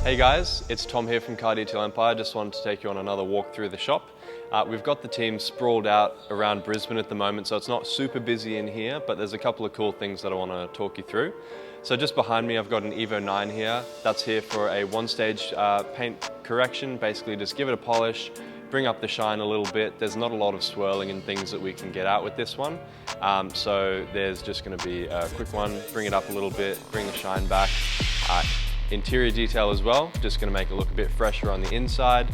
Hey guys, it's Tom here from Car Detail Empire. Just wanted to take you on another walk through the shop. We've got the team sprawled out around Brisbane at the moment, so it's not super busy in here, but there's a couple of cool things that I want to talk you through. So just behind me, I've got an Evo IX here. That's here for a one-stage paint correction. Basically, just give it a polish, bring up the shine a little bit. There's not a lot of swirling and things that we can get out with this one. So there's just going to be a quick one, bring it up a little bit, bring the shine back. Interior detail as well, just going to make it look a bit fresher on the inside,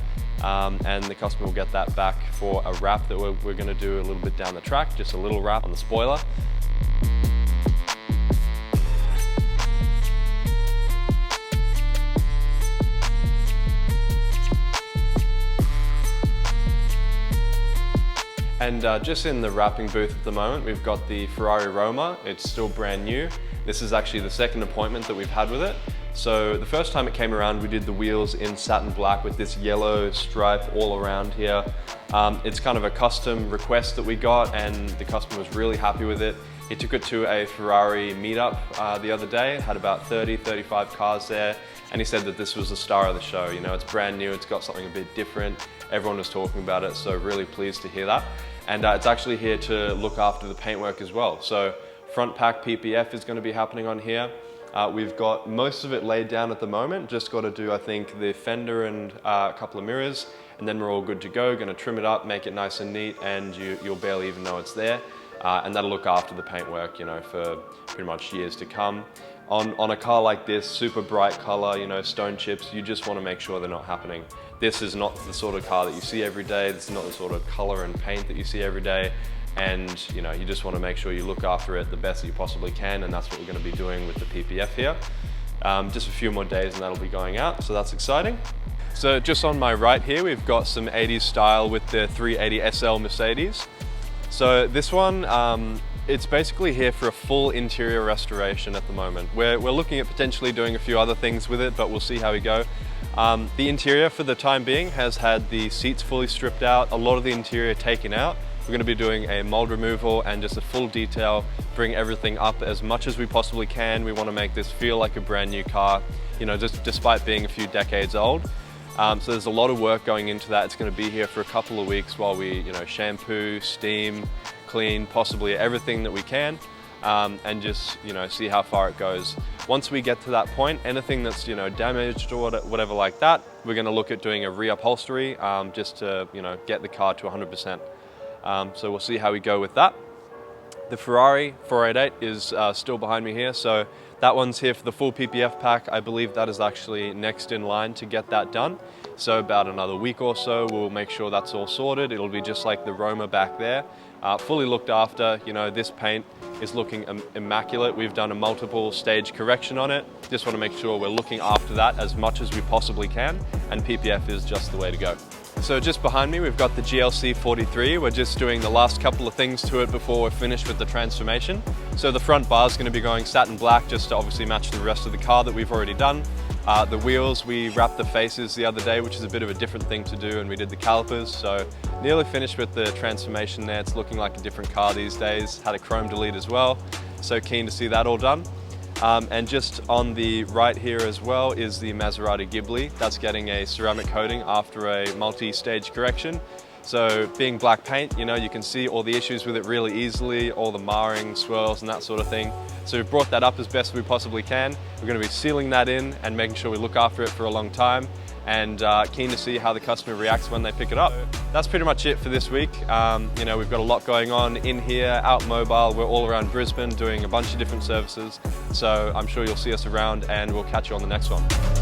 and the customer will get that back for a wrap that we're going to do a little bit down the track, just a little wrap on the spoiler. And just in the wrapping booth at the moment, we've got the Ferrari Roma. It's still brand new. This is actually the second appointment that we've had with it. So the first time it came around, we did the wheels in satin black with this yellow stripe all around here. It's kind of a custom request that we got, and the customer was really happy with it. He took it to a Ferrari meetup the other day, had about 35 cars there, and he said that this was the star of the show. You know, it's brand new, it's got something a bit different. Everyone was talking about it, so really pleased to hear that. And it's actually here to look after the paintwork as well. So front pack PPF is going to be happening on here. We've got most of it laid down at the moment, just got to do, I think, the fender and a couple of mirrors, and then we're all good to go. Going to trim it up, make it nice and neat, and you'll barely even know it's there. And that'll look after the paintwork, you know, for pretty much years to come. On a car like this, super bright color, you know, stone chips, you just want to make sure they're not happening. This is not the sort of car that you see every day. This is not the sort of color and paint that you see every day. And you know, you just want to make sure you look after it the best that you possibly can, and that's what we're going to be doing with the PPF here. Just a few more days and that'll be going out, so that's exciting. So just on my right here, we've got some 80s style with the 380 SL Mercedes. So this one, it's basically here for a full interior restoration at the moment. We're looking at potentially doing a few other things with it, but we'll see how we go. The interior for the time being has had the seats fully stripped out, a lot of the interior taken out. We're going to be doing a mold removal and just a full detail, bring everything up as much as we possibly can. We want to make this feel like a brand new car, you know, just despite being a few decades old. So there's a lot of work going into that. It's going to be here for a couple of weeks while we, you know, shampoo, steam, clean, possibly everything that we can, and just, you know, see how far it goes. Once we get to that point, anything that's, you know, damaged or whatever like that, we're going to look at doing a reupholstery, just to, you know, get the car to 100%. So we'll see how we go with that. The Ferrari 488 is still behind me here, so that one's here for the full PPF pack. I believe that is actually next in line to get that done. So about another week or so, we'll make sure that's all sorted. It'll be just like the Roma back there, fully looked after. You know, this paint is looking immaculate. We've done a multiple stage correction on it. Just want to make sure we're looking after that as much as we possibly can, and PPF is just the way to go. So just behind me, we've got the GLC 43. We're just doing the last couple of things to it before we're finished with the transformation. So the front bar is going to be going satin black, just to obviously match the rest of the car that we've already done. The wheels, we wrapped the faces the other day, which is a bit of a different thing to do, and we did the calipers. So nearly finished with the transformation there. It's looking like a different car these days. Had a chrome delete as well. So keen to see that all done. And just on the right here as well is the Maserati Ghibli. That's getting a ceramic coating after a multi-stage correction. So being black paint, you know, you can see all the issues with it really easily, all the marring, swirls and that sort of thing. So we've brought that up as best we possibly can. We're going to be sealing that in and making sure we look after it for a long time, and keen to see how the customer reacts when they pick it up. That's pretty much it for this week. You know, we've got a lot going on in here, out mobile. We're all around Brisbane doing a bunch of different services. So I'm sure you'll see us around, and we'll catch you on the next one.